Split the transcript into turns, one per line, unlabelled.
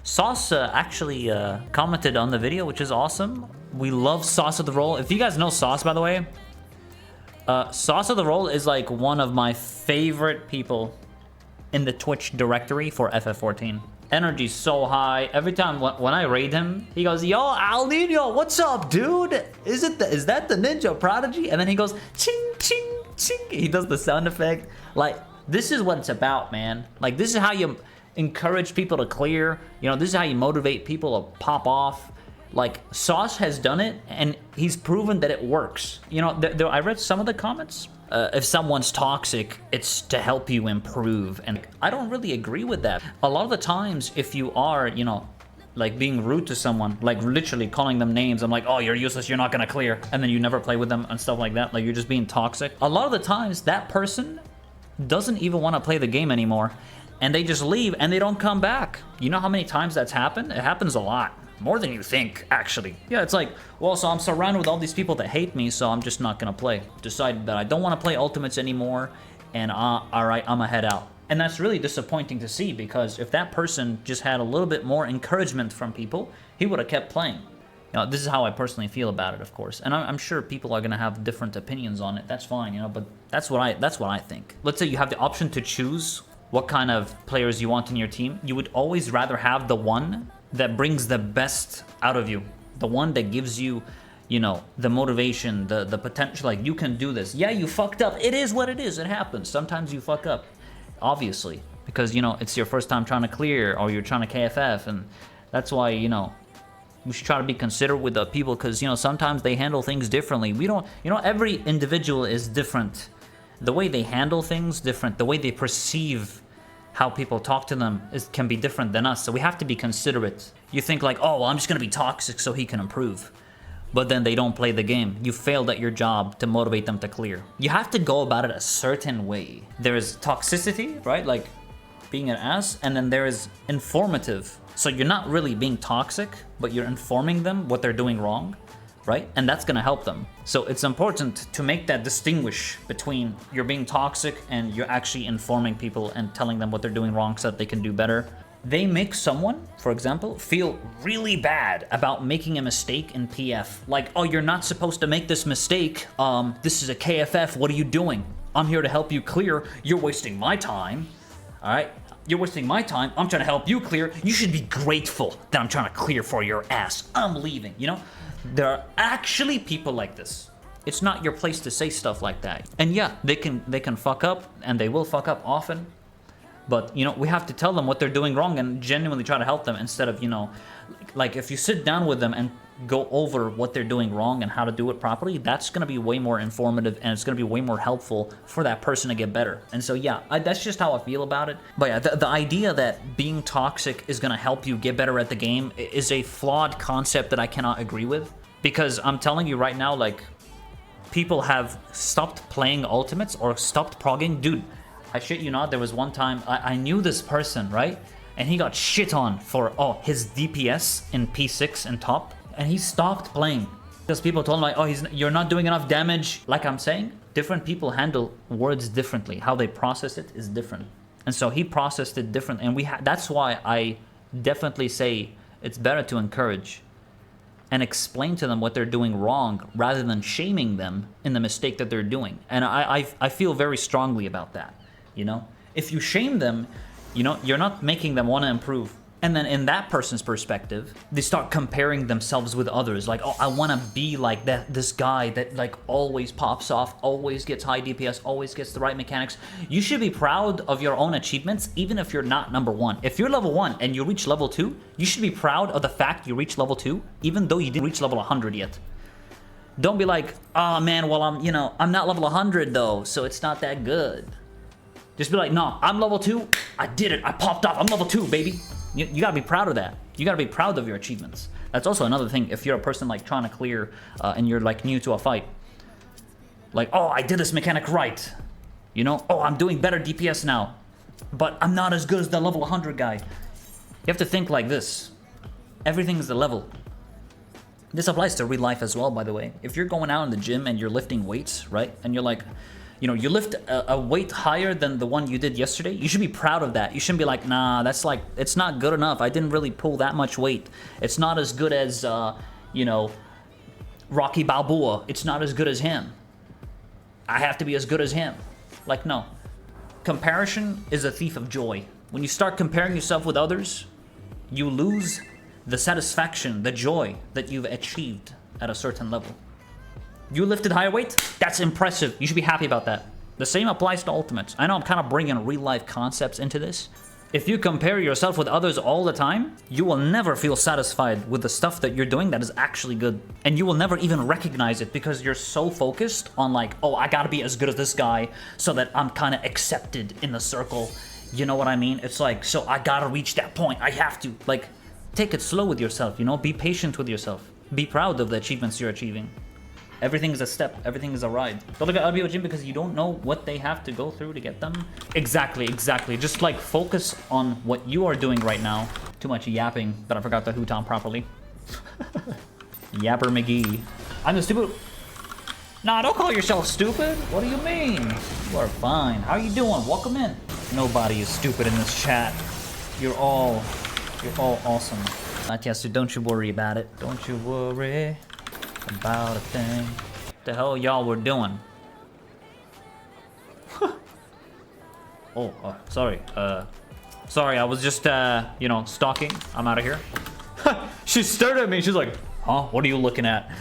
Sauce actually commented on the video, which is awesome. We love Sauce of the Roll. If you guys know Sauce, by the way, Sauce of the Roll is like one of my favorite people in the Twitch directory for FF14. Energy's so high. Every time when I raid him, he goes, "Yo, Alninio, what's up, dude? Is that the Ninja Prodigy?" And then he goes, "Ching, ching, ching." He does the sound effect. Like, this is what it's about, man. Like, this is how you encourage people to clear. You know, this is how you motivate people to pop off. Like, Sauce has done it, and he's proven that it works. You know, I read some of the comments. If someone's toxic, it's to help you improve. And I don't really agree with that. A lot of the times, if you are, you know, like being rude to someone, like literally calling them names, I'm like, "Oh, you're useless, you're not gonna clear," and then you never play with them and stuff like that, like you're just being toxic. A lot of the times, that person doesn't even want to play the game anymore, and they just leave and they don't come back. You know how many times that's happened? It happens a lot. More than you think, actually. Yeah, it's like, well, so I'm surrounded with all these people that hate me, so I'm just not gonna play. Decided that I don't want to play Ultimates anymore, and alright, I'm gonna head out. And that's really disappointing to see, because if that person just had a little bit more encouragement from people, he would have kept playing. You know, this is how I personally feel about it, of course. And I'm sure people are gonna have different opinions on it. That's fine, you know, but that's what I think. Let's say you have the option to choose what kind of players you want in your team. You would always rather have the one that brings the best out of you, the one that gives you, you know, the motivation, the potential, like, you can do this. Yeah, you fucked up. It is what it is. It happens. Sometimes you fuck up, obviously, because, you know, it's your first time trying to clear, or you're trying to KFF, and that's why, you know, we should try to be considerate with the people, because, you know, sometimes they handle things differently. We don't, you know, every individual is different. The way they handle things different. The way they perceive how people talk to them can be different than us, so we have to be considerate. You think like, "Oh, well, I'm just gonna be toxic so he can improve," but then they don't play the game. You failed at your job to motivate them to clear. You have to go about it a certain way. There is toxicity, right? Like being an ass, and then there is informative. So you're not really being toxic, but you're informing them what they're doing wrong, right? And that's gonna help them. So it's important to make that distinguish between you're being toxic and you're actually informing people and telling them what they're doing wrong so that they can do better. They make someone, for example, feel really bad about making a mistake in PF. Like, "Oh, you're not supposed to make this mistake. This is a KFF, what are you doing? I'm here to help you clear. You're wasting my time, all right? You're wasting my time. I'm trying to help you clear. You should be grateful that I'm trying to clear for your ass. I'm leaving," you know? There are actually people like this. It's not your place to say stuff like that. And yeah, they can fuck up, and they will fuck up often. But, you know, we have to tell them what they're doing wrong and genuinely try to help them, instead of, you know, like if you sit down with them and go over what they're doing wrong and how to do it properly, that's going to be way more informative, and it's going to be way more helpful for that person to get better. And so, yeah, that's just how I feel about it. But yeah, the idea that being toxic is going to help you get better at the game is a flawed concept that I cannot agree with. Because I'm telling you right now, like, people have stopped playing Ultimates or stopped progging. Dude, I shit you not, there was one time I knew this person, right? And he got shit on for, oh, his DPS in P6 and top. And he stopped playing because people told him like, "Oh, you're not doing enough damage." Like I'm saying, different people handle words differently. How they process it is different. And so he processed it different. And that's why I definitely say it's better to encourage and explain to them what they're doing wrong rather than shaming them in the mistake that they're doing. And I feel very strongly about that, you know? If you shame them, you know, you're not making them want to improve. And then in that person's perspective, they start comparing themselves with others. Like, "Oh, I want to be like this guy that like always pops off, always gets high DPS, always gets the right mechanics." You should be proud of your own achievements, even if you're not number 1. If you're level 1 and you reach level 2, you should be proud of the fact you reached level 2, even though you didn't reach level 100 yet. Don't be like, "Oh man, well I'm not level 100 though, so it's not that good." Just be like, "No, I'm level 2, I did it, I popped off, I'm level 2, baby." You gotta be proud of that. You gotta be proud of your achievements. That's also another thing. If you're a person like trying to clear and you're like new to a fight, like, "Oh, I did this mechanic right," you know? "Oh, I'm doing better DPS now, but I'm not as good as the level 100 guy." You have to think like this. Everything is a level. This applies to real life as well, by the way. If you're going out in the gym and you're lifting weights, right? And you're like, you know, you lift a weight higher than the one you did yesterday, you should be proud of that. You shouldn't be like, nah, that's like, it's not good enough. I didn't really pull that much weight. It's not as good as, you know, Rocky Balboa. It's not as good as him. I have to be as good as him. Like, no. Comparison is a thief of joy. When you start comparing yourself with others, you lose the satisfaction, the joy that you've achieved at a certain level. You lifted higher weight? That's impressive. You should be happy about that. The same applies to ultimates. I know I'm kind of bringing real-life concepts into this. If you compare yourself with others all the time, you will never feel satisfied with the stuff that you're doing that is actually good. And you will never even recognize it because you're so focused on like, oh, I gotta be as good as this guy so that I'm kind of accepted in the circle. You know what I mean? It's like, so I gotta reach that point. I have to. Like, take it slow with yourself, you know? Be patient with yourself. Be proud of the achievements you're achieving. Everything is a step. Everything is a ride. Don't look at other people gym because you don't know what they have to go through to get them. Exactly, exactly. Just like focus on what you are doing right now. Too much yapping that I forgot to hoot on properly. Yapper McGee. I'm the stupid. Nah, don't call yourself stupid. What do you mean? You are fine. How you doing? Welcome in. Nobody is stupid in this chat. You're all awesome. Not yet, so don't you worry about it. Don't you worry about a thing. What the hell y'all were doing? Oh, sorry. Sorry, I was just, you know, stalking. I'm out of here. She stared at me. She's like, huh? What are you looking at?